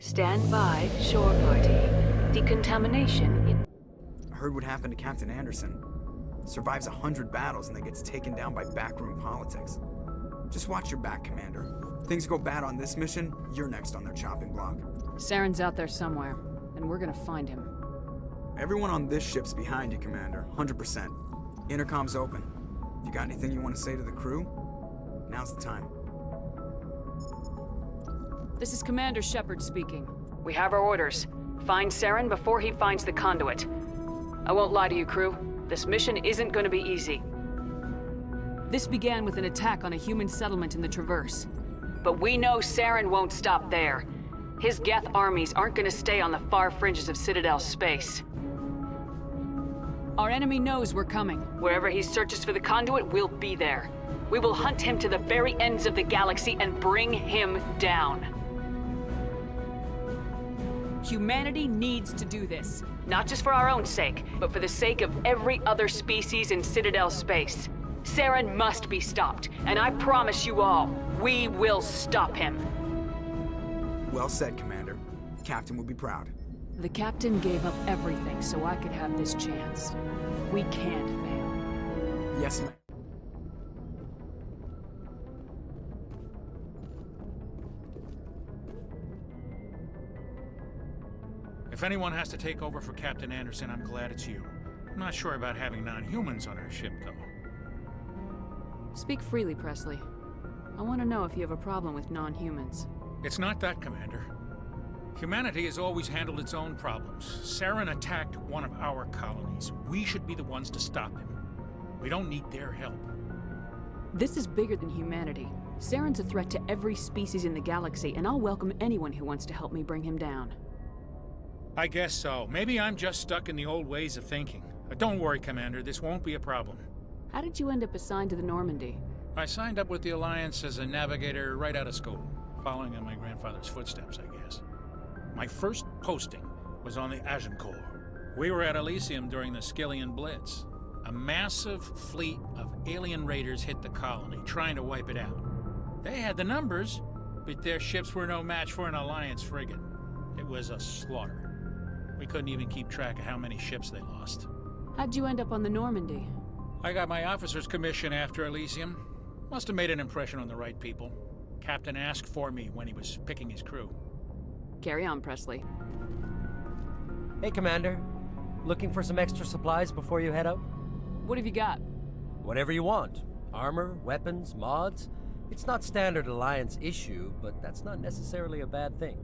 Stand by, shore party. Decontamination in... I heard what happened to Captain Anderson. Survives 100 battles and then gets taken down by backroom politics. Just watch your back, Commander. Things go bad on this mission, you're next on their chopping block. Saren's out there somewhere, and we're gonna find him. Everyone on this ship's behind you, Commander. 100%. Intercom's open. If you got anything you want to say to the crew, now's the time. This is Commander Shepard speaking. We have our orders. Find Saren before he finds the conduit. I won't lie to you, crew. This mission isn't going to be easy. This began with an attack on a human settlement in the Traverse. But we know Saren won't stop there. His Geth armies aren't going to stay on the far fringes of Citadel space. Our enemy knows we're coming. Wherever he searches for the conduit, we'll be there. We will hunt him to the very ends of the galaxy and bring him down. Humanity needs to do this. Not just for our own sake, but for the sake of every other species in Citadel space. Saren must be stopped, and I promise you all, we will stop him. Well said, Commander. Captain will be proud. The captain gave up everything so I could have this chance. We can't fail. Yes, ma'am. If anyone has to take over for Captain Anderson, I'm glad it's you. I'm not sure about having non-humans on our ship, though. Speak freely, Presley. I want to know if you have a problem with non-humans. It's not that, Commander. Humanity has always handled its own problems. Saren attacked one of our colonies. We should be the ones to stop him. We don't need their help. This is bigger than humanity. Saren's a threat to every species in the galaxy, and I'll welcome anyone who wants to help me bring him down. I guess so. Maybe I'm just stuck in the old ways of thinking. But don't worry, Commander. This won't be a problem. How did you end up assigned to the Normandy? I signed up with the Alliance as a navigator right out of school, following in my grandfather's footsteps, I guess. My first posting was on the Agincourt. We were at Elysium during the Skillian Blitz. A massive fleet of alien raiders hit the colony, trying to wipe it out. They had the numbers, but their ships were no match for an Alliance frigate. It was a slaughter. We couldn't even keep track of how many ships they lost. How'd you end up on the Normandy? I got my officer's commission after Elysium. Must have made an impression on the right people. Captain asked for me when he was picking his crew. Carry on, Presley. Hey, Commander. Looking for some extra supplies before you head out? What have you got? Whatever you want. Armor, weapons, mods. It's not standard Alliance issue, but that's not necessarily a bad thing.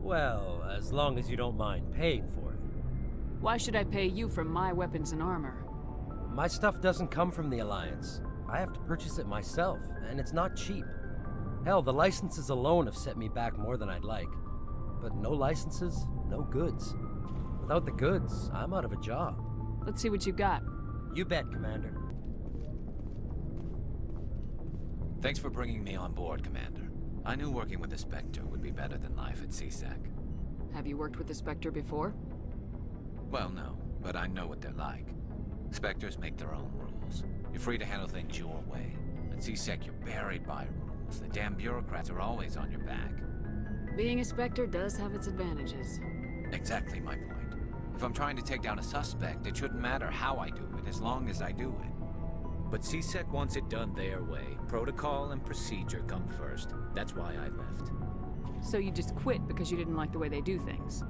Well, as long as you don't mind paying for it. Why should I pay you for my weapons and armor? My stuff doesn't come from the Alliance. I have to purchase it myself, and it's not cheap. Hell, the licenses alone have set me back more than I'd like. But no licenses, no goods. Without the goods, I'm out of a job. Let's see what you got. You bet, Commander. Thanks for bringing me on board, Commander. I knew working with the Spectre would be better than life at CSEC. Have you worked with the Spectre before? Well, no, but I know what they're like. Spectres make their own rules. You're free to handle things your way. At CSEC, you're buried by rules. The damn bureaucrats are always on your back. Being a Spectre does have its advantages. Exactly my point. If I'm trying to take down a suspect, it shouldn't matter how I do it, as long as I do it. But CSEC wants it done their way. Protocol and procedure come first. That's why I left. So you just quit because you didn't like the way they do things?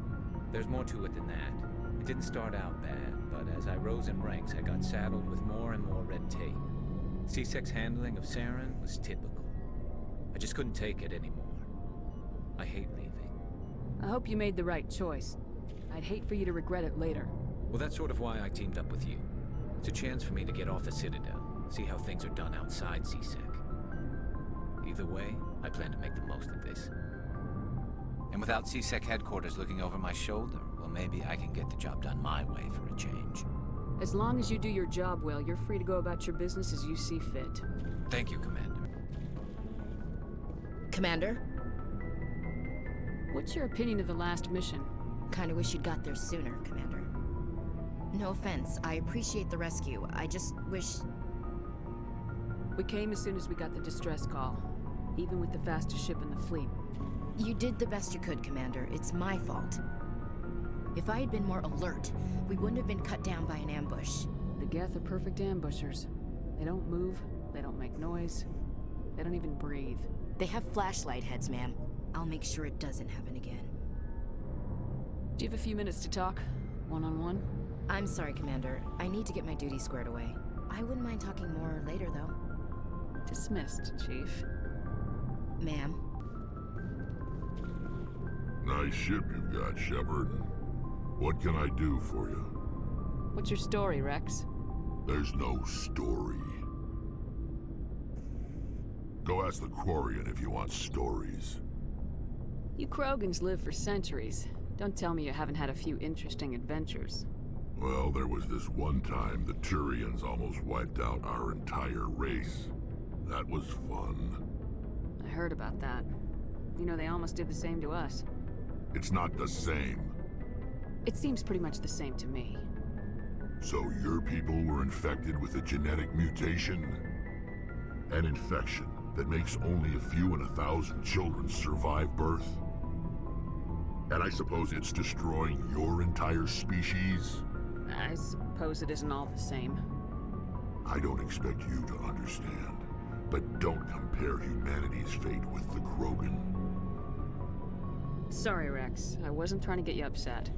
There's more to it than that. It didn't start out bad, but as I rose in ranks, I got saddled with more and more red tape. CSEC's handling of Saren was typical. I just couldn't take it anymore. I hate leaving. I hope you made the right choice. I'd hate for you to regret it later. Well, that's sort of why I teamed up with you. It's a chance for me to get off the Citadel, see how things are done outside CSEC. Either way, I plan to make the most of this. And without CSEC headquarters looking over my shoulder, well, maybe I can get the job done my way for a change. As long as you do your job well, you're free to go about your business as you see fit. Thank you, Commander. Commander? What's your opinion of the last mission? Kinda wish you'd got there sooner, Commander. No offense, I appreciate the rescue. I just wish... We came as soon as we got the distress call. even with the fastest ship in the fleet. You did the best you could, Commander. It's my fault. If I had been more alert, we wouldn't have been cut down by an ambush. The Geth are perfect ambushers. They don't move, they don't make noise, they don't even breathe. They have flashlight heads, ma'am. I'll make sure it doesn't happen again. Do you have a few minutes to talk? One-on-one? I'm sorry, Commander. I need to get my duties squared away. I wouldn't mind talking more later, though. Dismissed, Chief. Ma'am? Nice ship you've got, Shepard. What can I do for you? What's your story, Rex? There's no story. Go ask the Quarian if you want stories. You Krogans live for centuries. Don't tell me you haven't had a few interesting adventures. Well, there was this one time the Turians almost wiped out our entire race. That was fun. I heard about that. You know, they almost did the same to us. It's not the same. It seems pretty much the same to me. So your people were infected with a genetic mutation? An infection that makes only a few in 1,000 children survive birth? And I suppose it's destroying your entire species? I suppose it isn't all the same. I don't expect you to understand, but don't compare humanity's fate with the Krogan. Sorry, Rex. I wasn't trying to get you upset.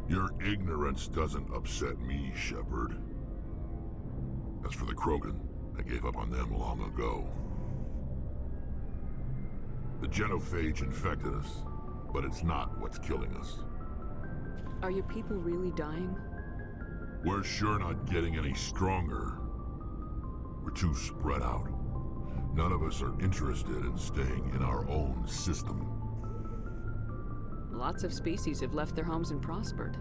Your ignorance doesn't upset me, Shepard. As for the Krogan, I gave up on them long ago. The genophage infected us, but it's not what's killing us. Are your people really dying? We're sure not getting any stronger. We're too spread out. None of us are interested in staying in our own system. Lots of species have left their homes and prospered.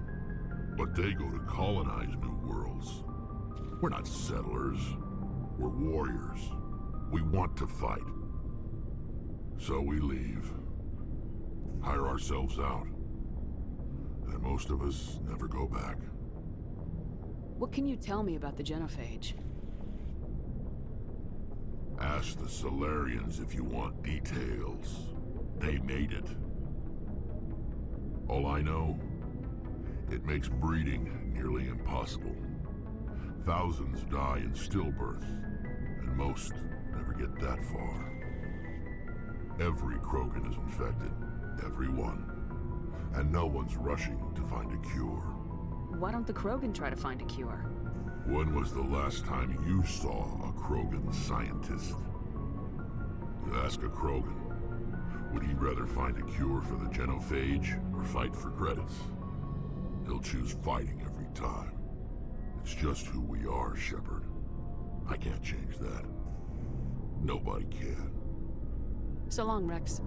But they go to colonize new worlds. We're not settlers. We're warriors. We want to fight. So we leave. Hire ourselves out. And most of us never go back. What can you tell me about the genophage? Ask the Solarians if you want details. They made it. All I know, it makes breeding nearly impossible. Thousands die in stillbirth, and most never get that far. Every Krogan is infected, every one. And no one's rushing to find a cure. Why don't the Krogan try to find a cure? When was the last time you saw a Krogan scientist? You ask a Krogan, would he rather find a cure for the genophage or fight for credits? He'll choose fighting every time. It's just who we are, Shepard. I can't change that. Nobody can. So long, Rex.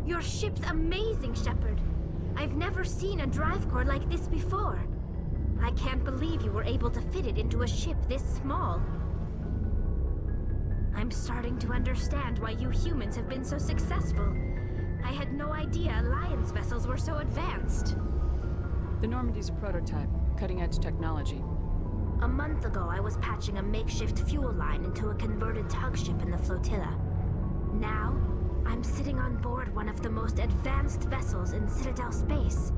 Your ship's amazing, Shepard. I've never seen a drive core like this before. I can't believe you were able to fit it into a ship this small. I'm starting to understand why you humans have been so successful. I had no idea Alliance vessels were so advanced. The Normandy's a prototype, cutting-edge technology. A month ago, I was patching a makeshift fuel line into a converted tug ship in the flotilla. Now, I'm sitting on board one of the most advanced vessels in Citadel space.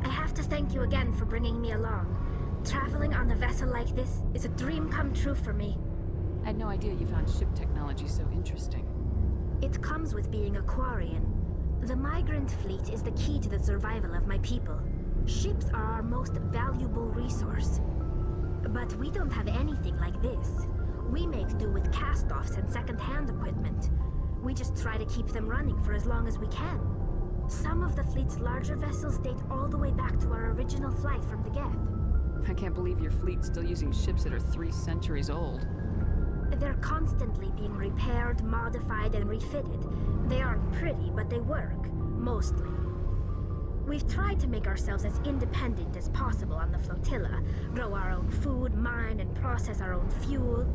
I have to thank you again for bringing me along. Traveling on a vessel like this is a dream come true for me. I had no idea you found ship technology so interesting. It comes with being a Quarian. The migrant fleet is the key to the survival of my people. Ships are our most valuable resource. But we don't have anything like this. We make do with cast-offs and second-hand equipment. We just try to keep them running for as long as we can. Some of the fleet's larger vessels date all the way back to our original flight from the Geth. I can't believe your fleet's still using ships that are 3 centuries old. They're constantly being repaired, modified, and refitted. They aren't pretty, but they work. Mostly. We've tried to make ourselves as independent as possible on the flotilla. Grow our own food, mine, and process our own fuel.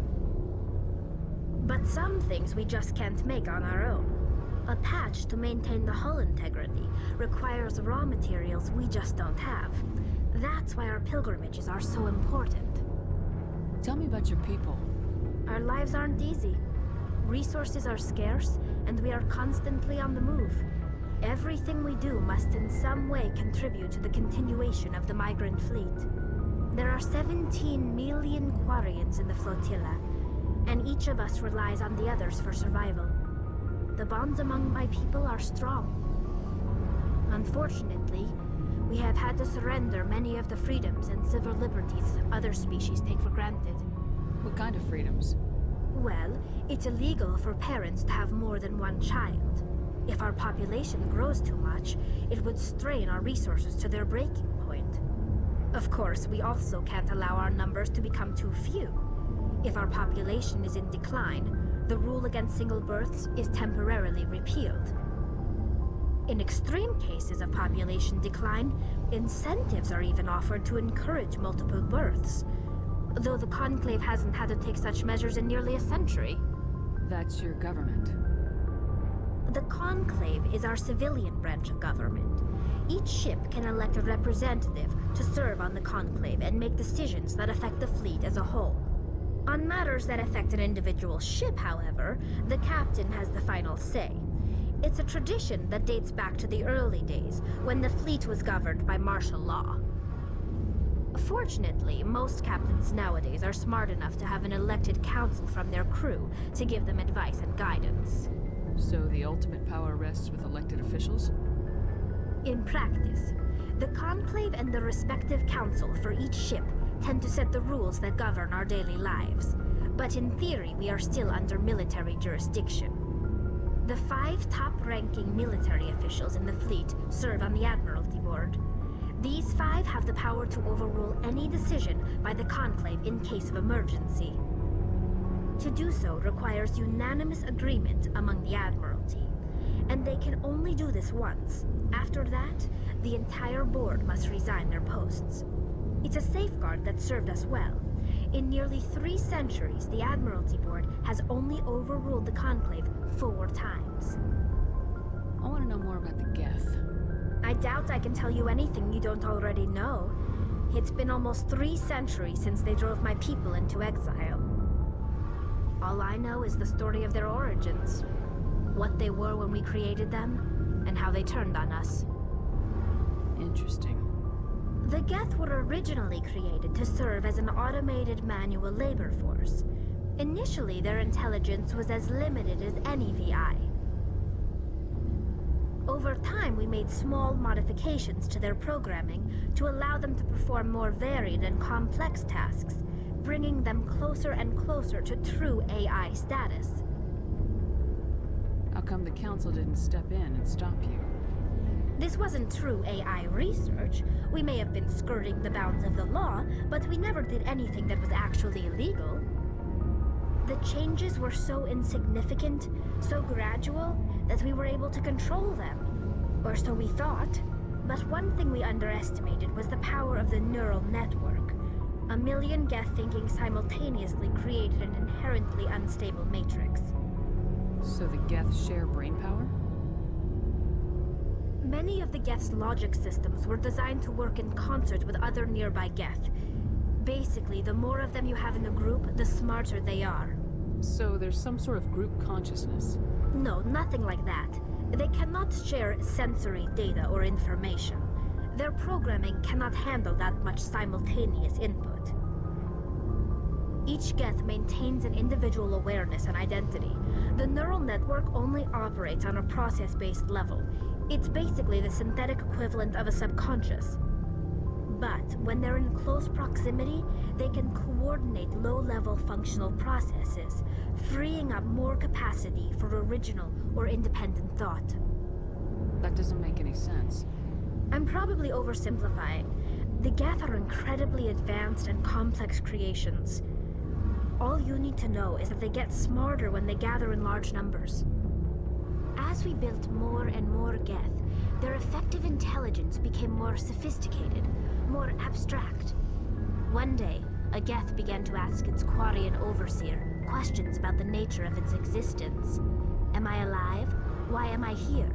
But some things we just can't make on our own. A patch to maintain the hull integrity requires raw materials we just don't have. That's why our pilgrimages are so important. Tell me about your people. Our lives aren't easy. Resources are scarce, and we are constantly on the move. Everything we do must in some way contribute to the continuation of the migrant fleet. There are 17 million Quarians in the flotilla, and each of us relies on the others for survival. The bonds among my people are strong. Unfortunately, we have had to surrender many of the freedoms and civil liberties other species take for granted. What kind of freedoms? Well, it's illegal for parents to have more than one child. If our population grows too much, it would strain our resources to their breaking point. Of course, we also can't allow our numbers to become too few. If our population is in decline, the rule against single births is temporarily repealed. In extreme cases of population decline, incentives are even offered to encourage multiple births, though the Conclave hasn't had to take such measures in nearly a century. That's your government. The Conclave is our civilian branch of government. Each ship can elect a representative to serve on the Conclave and make decisions that affect the fleet as a whole. On matters that affect an individual ship, however, the captain has the final say. It's a tradition that dates back to the early days, when the fleet was governed by martial law. Fortunately, most captains nowadays are smart enough to have an elected council from their crew to give them advice and guidance. So the ultimate power rests with elected officials? In practice, the Conclave and the respective council for each ship tend to set the rules that govern our daily lives. But in theory, we are still under military jurisdiction. The 5 top-ranking military officials in the fleet serve on the Admiralty Board. These 5 have the power to overrule any decision by the Conclave in case of emergency. To do so requires unanimous agreement among the Admiralty, and they can only do this once. After that, the entire board must resign their posts. It's a safeguard that served us well. In nearly 3 centuries, the Admiralty Board has only overruled the Conclave 4 times. I want to know more about the Geth. I doubt I can tell you anything you don't already know. It's been almost 3 centuries since they drove my people into exile. All I know is the story of their origins, what they were when we created them, and how they turned on us. Interesting. The Geth were originally created to serve as an automated manual labor force. Initially, their intelligence was as limited as any VI. Over time, we made small modifications to their programming to allow them to perform more varied and complex tasks, bringing them closer and closer to true AI status. How come the council didn't step in and stop you? This wasn't true AI research. We may have been skirting the bounds of the law, but we never did anything that was actually illegal. The changes were so insignificant, so gradual, that we were able to control them. Or so we thought. But one thing we underestimated was the power of the neural network. A million Geth thinking simultaneously created an inherently unstable matrix. So the Geth share brain power? Many of the Geth's logic systems were designed to work in concert with other nearby Geth. Basically, the more of them you have in a group, the smarter they are. So there's some sort of group consciousness? No, nothing like that. They cannot share sensory data or information. Their programming cannot handle that much simultaneous input. Each Geth maintains an individual awareness and identity. The neural network only operates on a process-based level. It's basically the synthetic equivalent of a subconscious. But when they're in close proximity, they can coordinate low-level functional processes, freeing up more capacity for original or independent thought. That doesn't make any sense. I'm probably oversimplifying. The Geth are incredibly advanced and complex creations. All you need to know is that they get smarter when they gather in large numbers. As we built more and more Geth, their effective intelligence became more sophisticated, more abstract. One day, a Geth began to ask its Quarian overseer questions about the nature of its existence. Am I alive? Why am I here?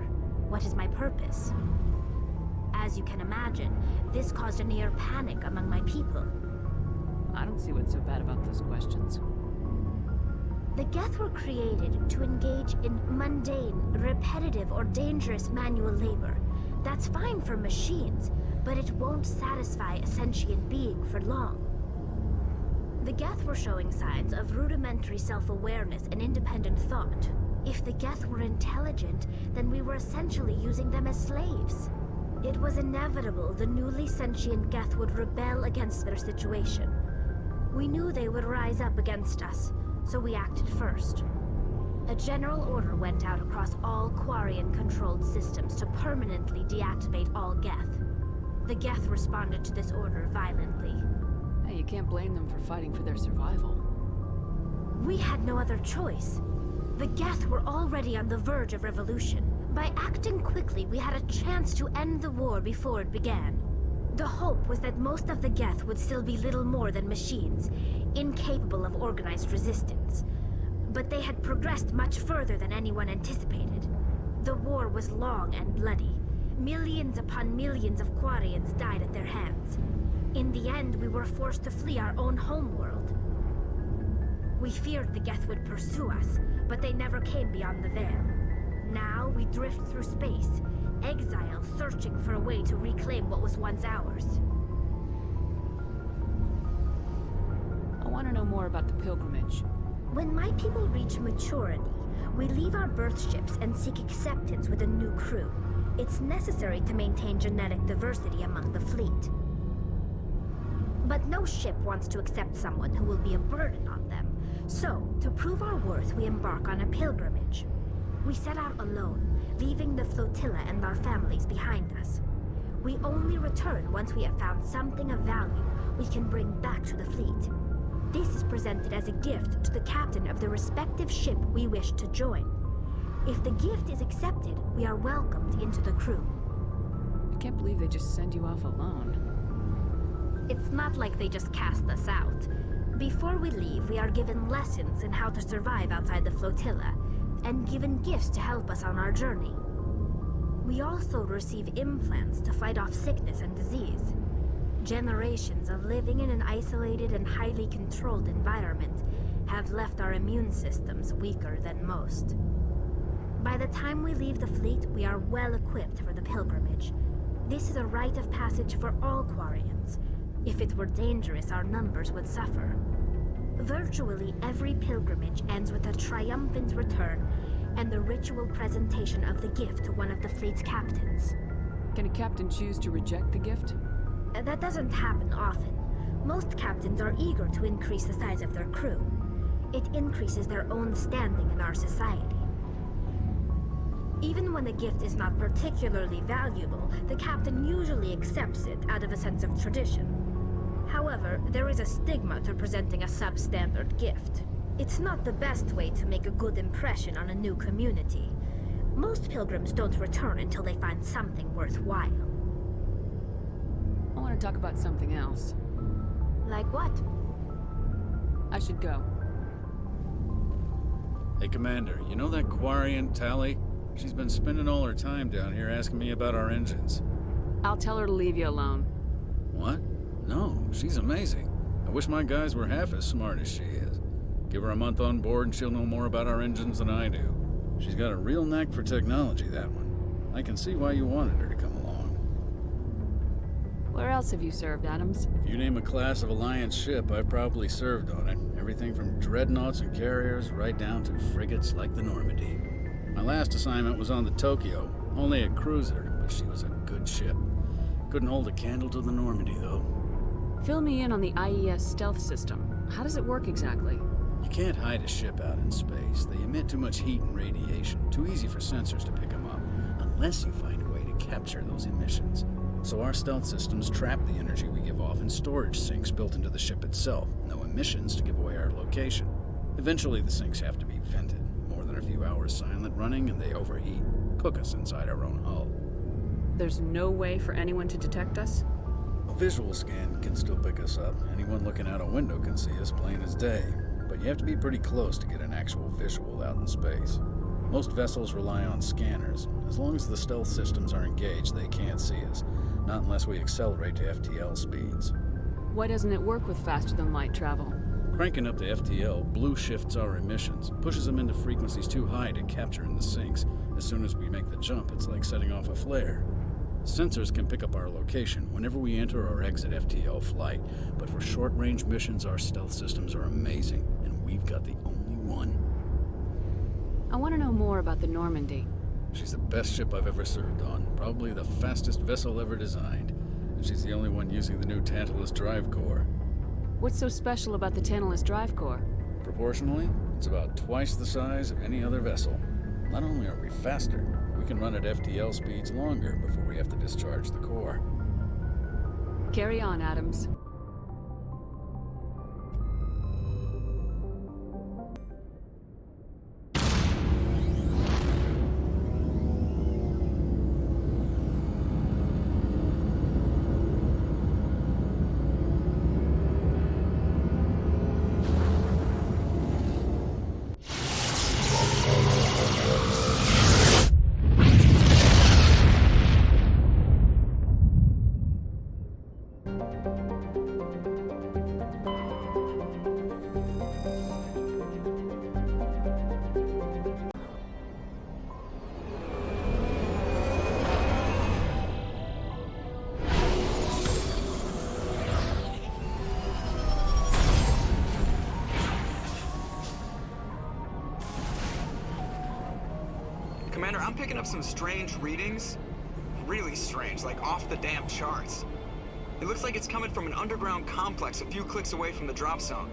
What is my purpose? As you can imagine, this caused a near panic among my people. I don't see what's so bad about those questions. The Geth were created to engage in mundane, repetitive, or dangerous manual labor. That's fine for machines, but it won't satisfy a sentient being for long. The Geth were showing signs of rudimentary self-awareness and independent thought. If the Geth were intelligent, then we were essentially using them as slaves. It was inevitable the newly sentient Geth would rebel against their situation. We knew they would rise up against us, so we acted first. A general order went out across all Quarian-controlled systems to permanently deactivate all Geth. The Geth responded to this order violently. Hey, you can't blame them for fighting for their survival. We had no other choice. The Geth were already on the verge of revolution. By acting quickly, we had a chance to end the war before it began. The hope was that most of the Geth would still be little more than machines, incapable of organized resistance. But they had progressed much further than anyone anticipated. The war was long and bloody. Millions upon millions of Quarians died at their hands. In the end, we were forced to flee our own homeworld. We feared the Geth would pursue us, but they never came beyond the veil. Now we drift through space, exile searching for a way to reclaim what was once ours. I want to know more about the pilgrimage. When my people reach maturity, we leave our birth ships and seek acceptance with a new crew. It's necessary to maintain genetic diversity among the fleet. But no ship wants to accept someone who will be a burden on them. So, to prove our worth, we embark on a pilgrimage. We set out alone, leaving the flotilla and our families behind us. We only return once we have found something of value we can bring back to the fleet. This is presented as a gift to the captain of the respective ship we wish to join. If the gift is accepted, we are welcomed into the crew. I can't believe they just send you off alone. It's not like they just cast us out. Before we leave, we are given lessons in how to survive outside the flotilla, and given gifts to help us on our journey. We also receive implants to fight off sickness and disease. Generations of living in an isolated and highly controlled environment have left our immune systems weaker than most. By the time we leave the fleet, we are well equipped for the pilgrimage. This is a rite of passage for all Quarians. If it were dangerous, our numbers would suffer. Virtually every pilgrimage ends with a triumphant return and the ritual presentation of the gift to one of the fleet's captains. Can a captain choose to reject the gift? That doesn't happen often. Most captains are eager to increase the size of their crew. It increases their own standing in our society. Even when the gift is not particularly valuable, the captain usually accepts it out of a sense of tradition. However, there is a stigma to presenting a substandard gift. It's not the best way to make a good impression on a new community. Most pilgrims don't return until they find something worthwhile. I want to talk about something else. Like what? I should go. Hey, Commander, you know that Quarian, Tally? She's been spending all her time down here asking me about our engines. I'll tell her to leave you alone. What? No, she's amazing. I wish my guys were half as smart as she is. Give her a month on board and she'll know more about our engines than I do. She's got a real knack for technology, that one. I can see why you wanted her to come along. Where else have you served, Adams? If you name a class of Alliance ship, I've probably served on it. Everything from dreadnoughts and carriers right down to frigates like the Normandy. My last assignment was on the Tokyo, only a cruiser, but she was a good ship. Couldn't hold a candle to the Normandy, though. Fill me in on the IES stealth system. How does it work exactly? You can't hide a ship out in space. They emit too much heat and radiation. Too easy for sensors to pick them up, unless you find a way to capture those emissions. So our stealth systems trap the energy we give off in storage sinks built into the ship itself. No emissions to give away our location. Eventually the sinks have to be vented. More than a few hours silent running and they overheat. Cook us inside our own hull. There's no way for anyone to detect us? A visual scan can still pick us up. Anyone looking out a window can see us plain as day. But you have to be pretty close to get an actual visual out in space. Most vessels rely on scanners. As long as the stealth systems are engaged, they can't see us. Not unless we accelerate to FTL speeds. Why doesn't it work with faster-than-light travel? Cranking up the FTL blue shifts our emissions, pushes them into frequencies too high to capture in the sinks. As soon as we make the jump, it's like setting off a flare. Sensors can pick up our location whenever we enter or exit FTL flight, but for short-range missions, our stealth systems are amazing, and we've got the only one. I want to know more about the Normandy. She's the best ship I've ever served on, probably the fastest vessel ever designed, and she's the only one using the new Tantalus drive core. What's so special about the Tantalus drive core? Proportionally, it's about twice the size of any other vessel. Not only are we faster, we can run at FTL speeds longer before we have to discharge the core. Carry on, Adams. Commander, I'm picking up some strange readings. Really strange, like off the damn charts. It looks like it's coming from an underground complex a few clicks away from the drop zone.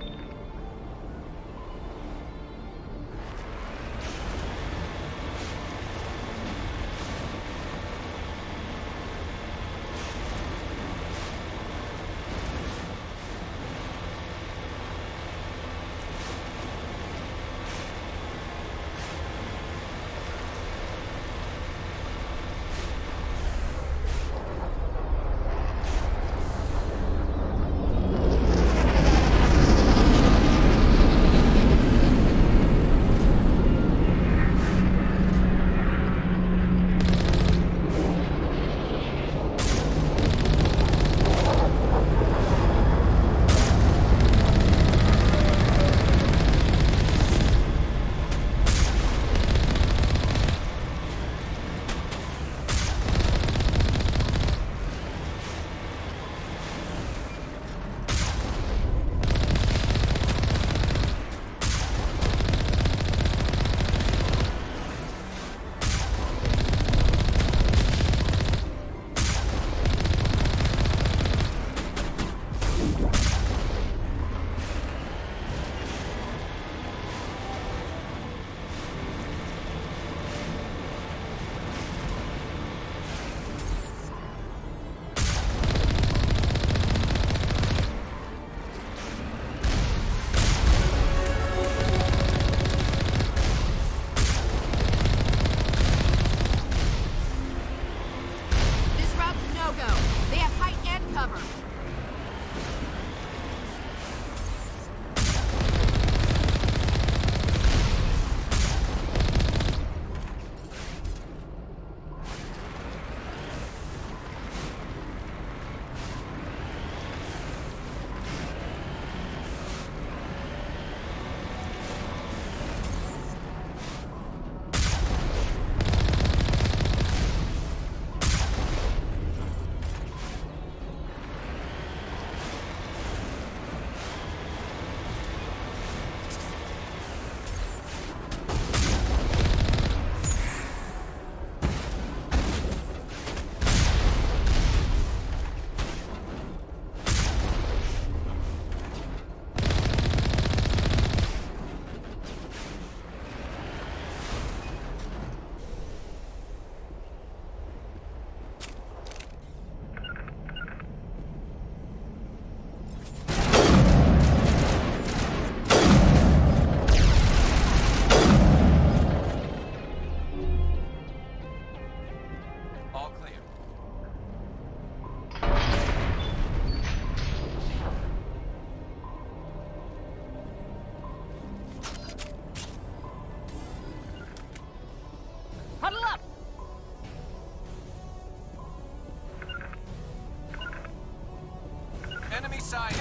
sighted.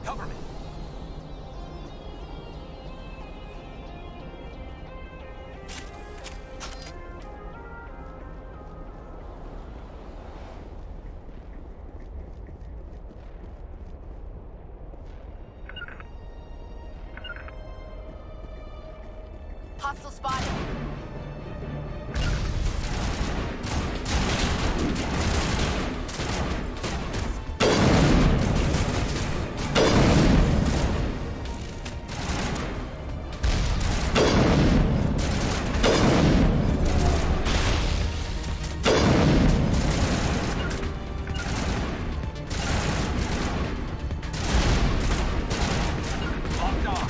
Cover me. Hostile spotted. Locked on.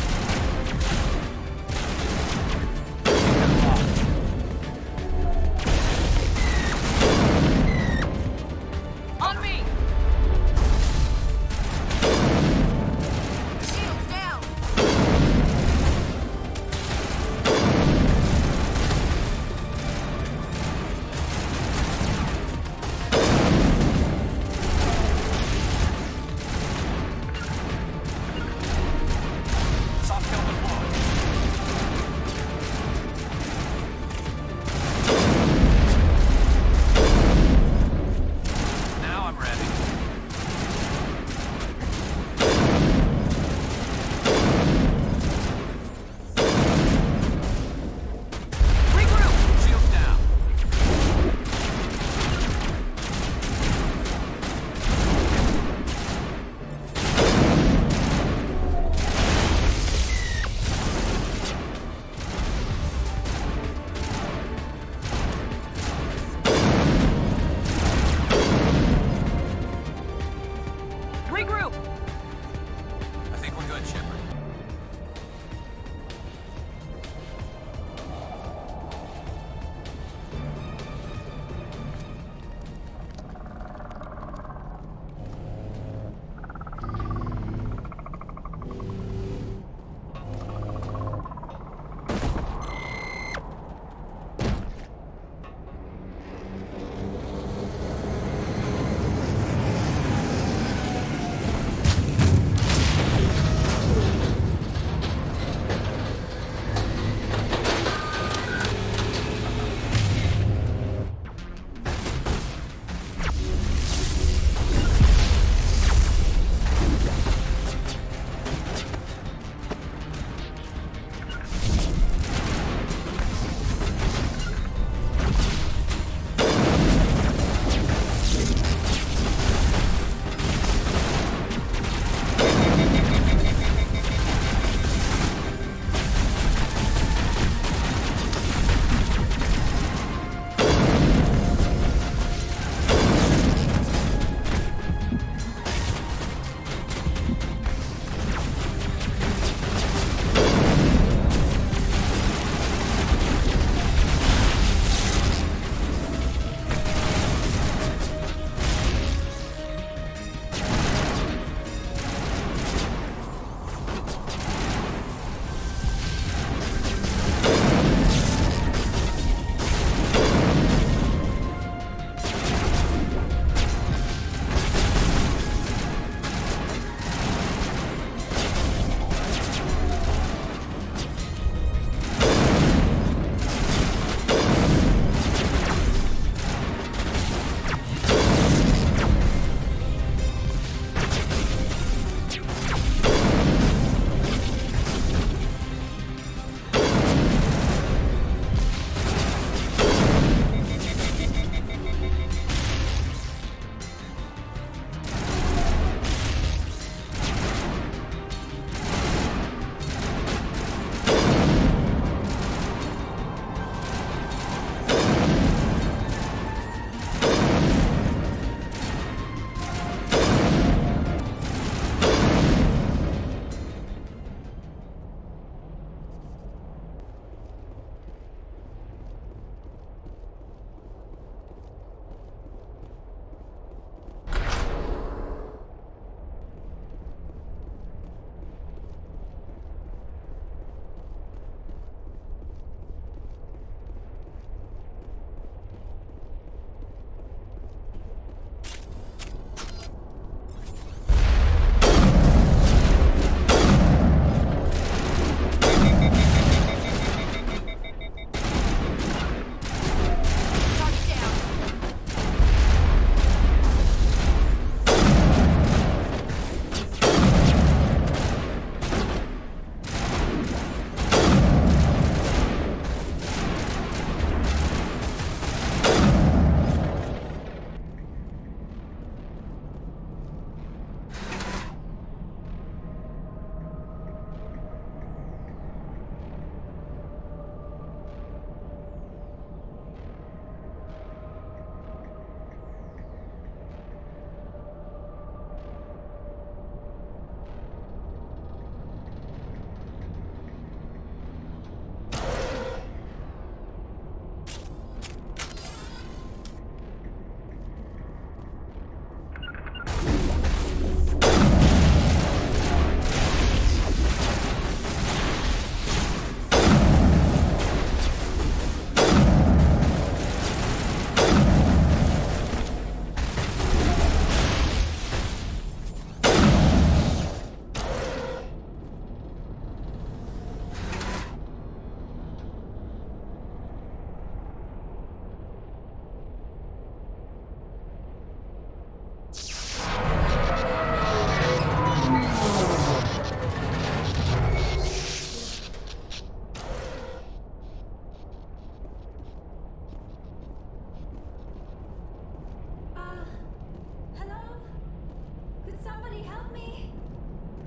Somebody help me!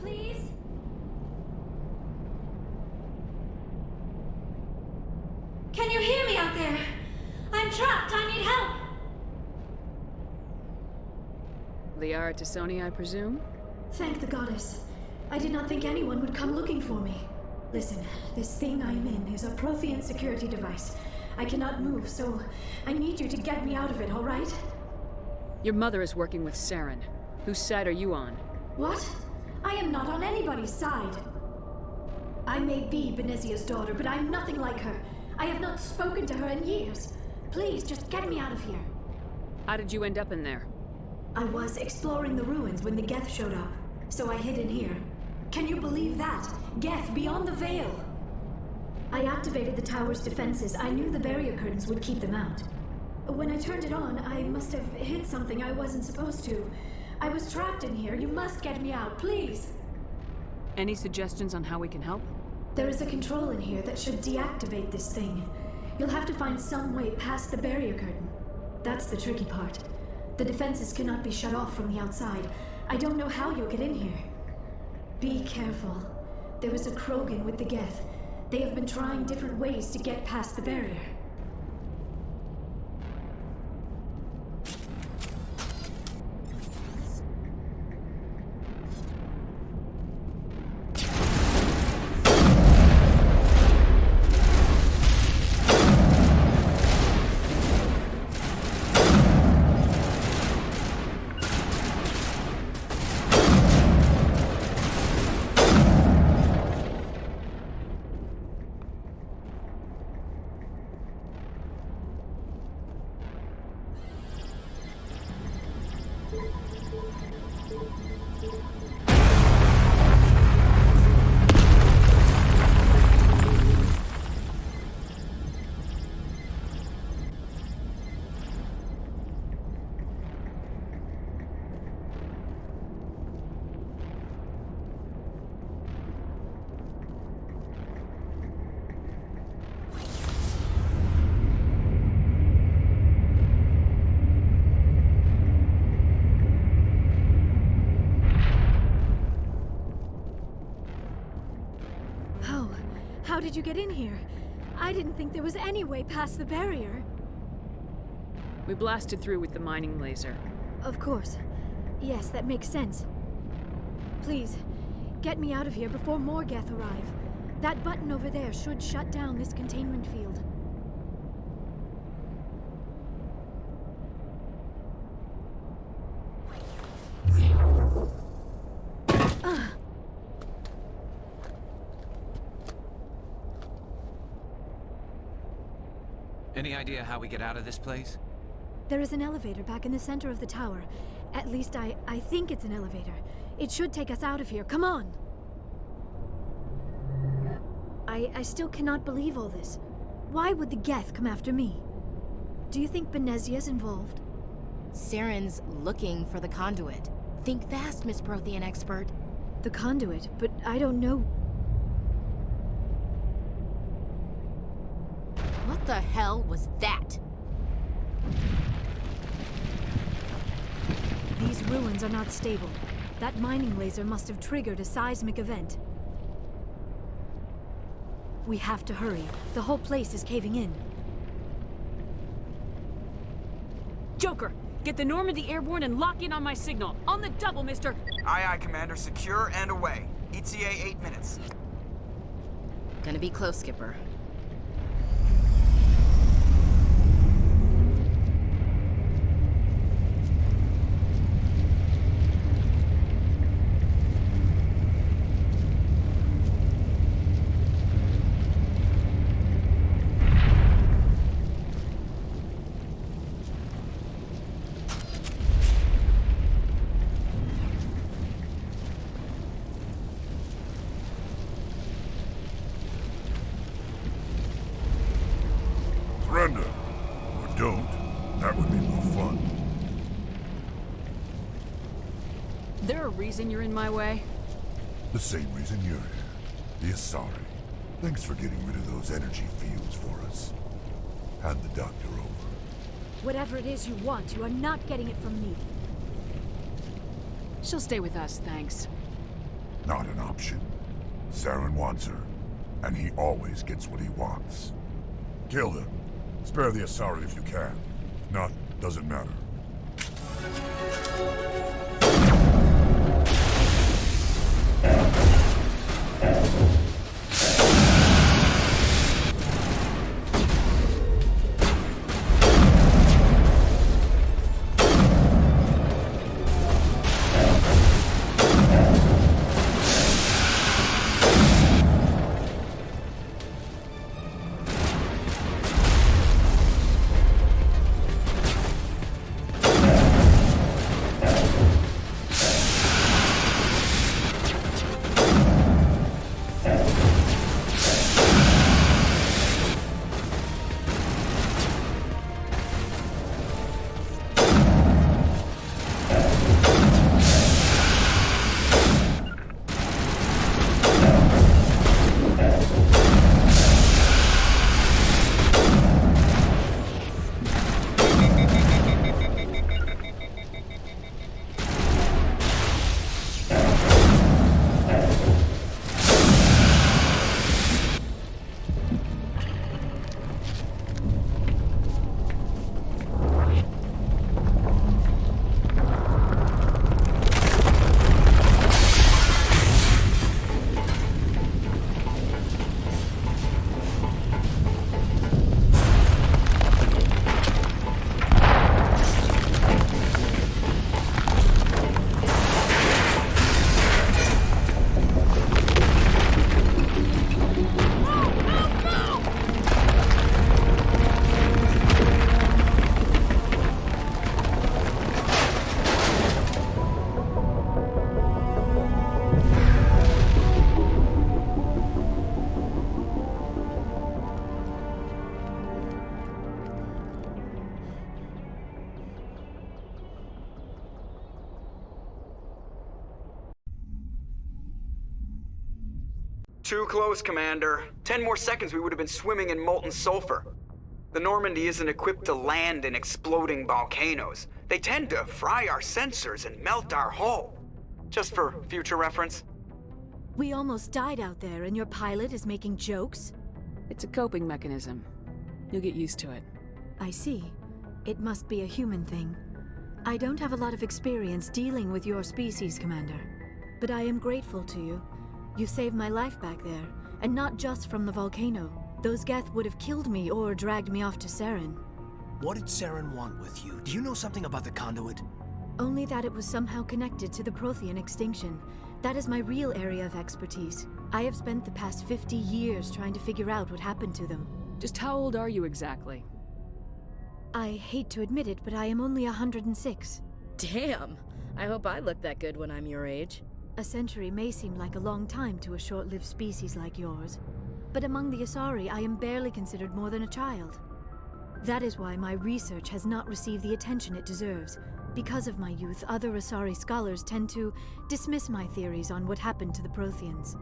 Please? Can you hear me out there? I'm trapped. I need help. The Aratisoni, I presume? Thank the goddess. I did not think anyone would come looking for me. Listen, this thing I'm in is a Prothean security device. I cannot move, so I need you to get me out of it, all right? Your mother is working with Saren. Whose side are you on? What? I am not on anybody's side. I may be Benezia's daughter, but I'm nothing like her. I have not spoken to her in years. Please, just get me out of here. How did you end up in there? I was exploring the ruins when the Geth showed up, so I hid in here. Can you believe that? Geth beyond the veil! I activated the tower's defenses. I knew the barrier curtains would keep them out. When I turned it on, I must have hit something I wasn't supposed to. I was trapped in here. You must get me out, please! Any suggestions on how we can help? There is a control in here that should deactivate this thing. You'll have to find some way past the barrier curtain. That's the tricky part. The defenses cannot be shut off from the outside. I don't know how you'll get in here. Be careful. There was a Krogan with the Geth. They have been trying different ways to get past the barrier. How did you get in here? I didn't think there was any way past the barrier. We blasted through with the mining laser. Of course. Yes, that makes sense. Please, get me out of here before more Geth arrive. That button over there should shut down this containment field. Any idea how we get out of this place? There is an elevator back in the center of the tower. At least I think it's an elevator. It should take us out of here. Come on! I still cannot believe all this. Why would the Geth come after me? Do you think Benezia's involved? Saren's looking for the conduit. Think fast, Miss Prothean expert. The conduit? But I don't know... What the hell was that? These ruins are not stable. That mining laser must have triggered a seismic event. We have to hurry. The whole place is caving in. Joker, get the Normandy airborne and lock in on my signal. On the double, mister! Aye, aye, Commander. Secure and away. ETA 8 minutes. Gonna be close, Skipper. Surrender. Or don't. That would be more fun. There a reason you're in my way? The same reason you're here. The Asari. Thanks for getting rid of those energy fields for us. Hand the doctor over. Whatever it is you want, you are not getting it from me. She'll stay with us, thanks. Not an option. Saren wants her, and he always gets what he wants. Kill him. Spare the Asari if you can. If not, doesn't matter. Too close, Commander. 10 more seconds we would have been swimming in molten sulfur. The Normandy isn't equipped to land in exploding volcanoes. They tend to fry our sensors and melt our hull. Just for future reference. We almost died out there, and your pilot is making jokes? It's a coping mechanism. You'll get used to it. I see. It must be a human thing. I don't have a lot of experience dealing with your species, Commander. But I am grateful to you. You saved my life back there, and not just from the volcano. Those Geth would have killed me or dragged me off to Saren. What did Saren want with you? Do you know something about the conduit? Only that it was somehow connected to the Prothean extinction. That is my real area of expertise. I have spent the past 50 years trying to figure out what happened to them. Just how old are you exactly? I hate to admit it, but I am only 106. Damn! I hope I look that good when I'm your age. A century may seem like a long time to a short-lived species like yours, but among the Asari, I am barely considered more than a child. That is why my research has not received the attention it deserves. Because of my youth, other Asari scholars tend to dismiss my theories on what happened to the Protheans.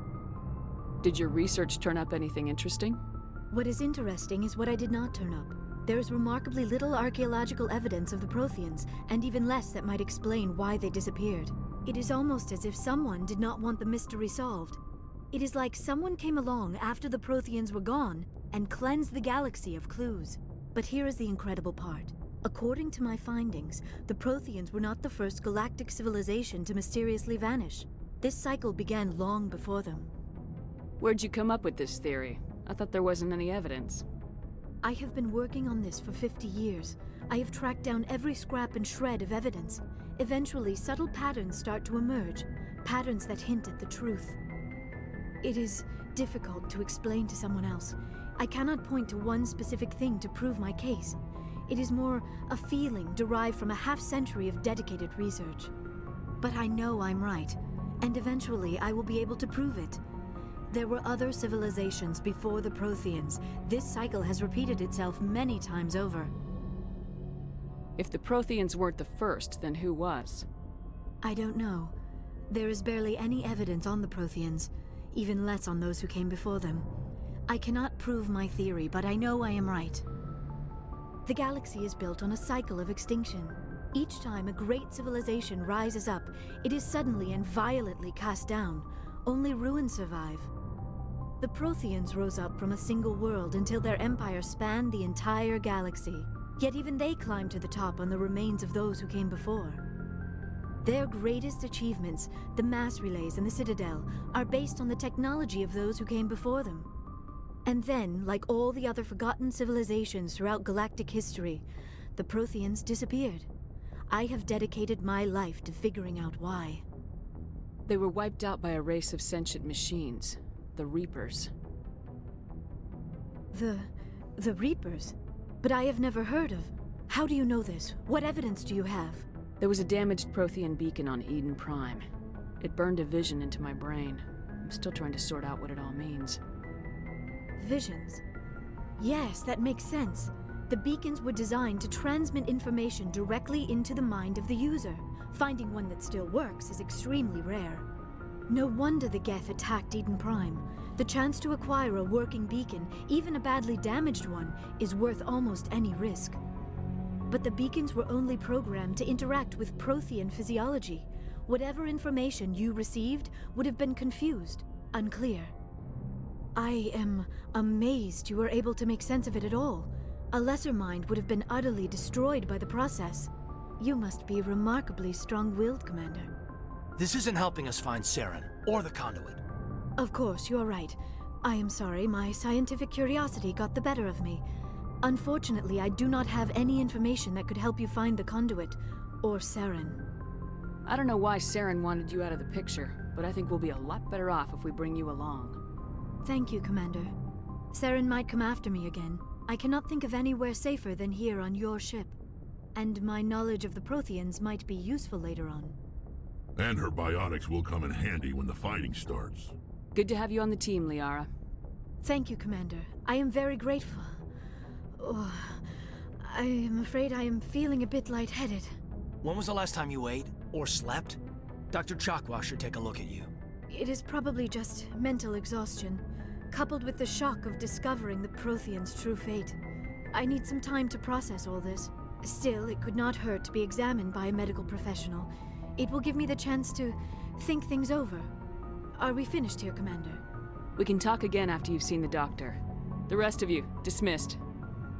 Did your research turn up anything interesting? What is interesting is what I did not turn up. There is remarkably little archaeological evidence of the Protheans, and even less that might explain why they disappeared. It is almost as if someone did not want the mystery solved. It is like someone came along after the Protheans were gone and cleansed the galaxy of clues. But here is the incredible part. According to my findings, the Protheans were not the first galactic civilization to mysteriously vanish. This cycle began long before them. Where'd you come up with this theory? I thought there wasn't any evidence. I have been working on this for 50 years. I have tracked down every scrap and shred of evidence. Eventually, subtle patterns start to emerge, patterns that hint at the truth. It is difficult to explain to someone else. I cannot point to one specific thing to prove my case. It is more a feeling derived from a half-century of dedicated research. But I know I'm right, and eventually I will be able to prove it. There were other civilizations before the Protheans. This cycle has repeated itself many times over. If the Protheans weren't the first, then who was? I don't know. There is barely any evidence on the Protheans, even less on those who came before them. I cannot prove my theory, but I know I am right. The galaxy is built on a cycle of extinction. Each time a great civilization rises up, it is suddenly and violently cast down. Only ruins survive. The Protheans rose up from a single world until their empire spanned the entire galaxy. Yet even they climbed to the top on the remains of those who came before. Their greatest achievements, the mass relays and the Citadel, are based on the technology of those who came before them. And then, like all the other forgotten civilizations throughout galactic history, the Protheans disappeared. I have dedicated my life to figuring out why. They were wiped out by a race of sentient machines, the Reapers. The Reapers? But I have never heard of. How do you know this? What evidence do you have? There was a damaged Prothean beacon on Eden Prime. It burned a vision into my brain. I'm still trying to sort out what it all means. Visions? Yes, that makes sense. The beacons were designed to transmit information directly into the mind of the user. Finding one that still works is extremely rare. No wonder the Geth attacked Eden Prime. The chance to acquire a working beacon, even a badly damaged one, is worth almost any risk. But the beacons were only programmed to interact with Prothean physiology. Whatever information you received would have been confused, unclear. I am amazed you were able to make sense of it at all. A lesser mind would have been utterly destroyed by the process. You must be remarkably strong-willed, Commander. This isn't helping us find Saren, or the conduit. Of course, you're right. I am sorry, my scientific curiosity got the better of me. Unfortunately, I do not have any information that could help you find the conduit, or Saren. I don't know why Saren wanted you out of the picture, but I think we'll be a lot better off if we bring you along. Thank you, Commander. Saren might come after me again. I cannot think of anywhere safer than here on your ship. And my knowledge of the Protheans might be useful later on. And her biotics will come in handy when the fighting starts. Good to have you on the team, Liara. Thank you, Commander. I am very grateful. Oh, I am afraid I am feeling a bit lightheaded. When was the last time you ate, or slept? Dr. Chakwa should take a look at you. It is probably just mental exhaustion, coupled with the shock of discovering the Protheans' true fate. I need some time to process all this. Still, it could not hurt to be examined by a medical professional. It will give me the chance to think things over. Are we finished here, Commander? We can talk again after you've seen the doctor. The rest of you, dismissed.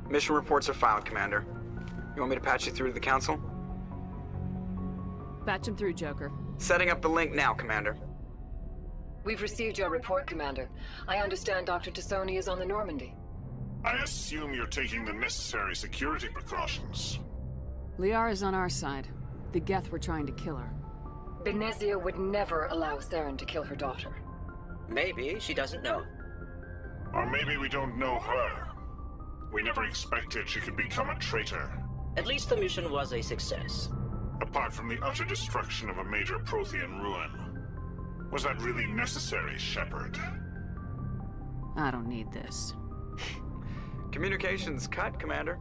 Mission reports are filed, Commander. You want me to patch you through to the Council? Patch him through, Joker. Setting up the link now, Commander. We've received your report, Commander. I understand Dr. Tassoni is on the Normandy. I assume you're taking the necessary security precautions. Liara's on our side. The Geth were trying to kill her. Benezia would never allow Saren to kill her daughter. Maybe she doesn't know. Or maybe we don't know her. We never expected she could become a traitor. At least the mission was a success. Apart from the utter destruction of a major Prothean ruin. Was that really necessary, Shepard? I don't need this. Communications cut, Commander.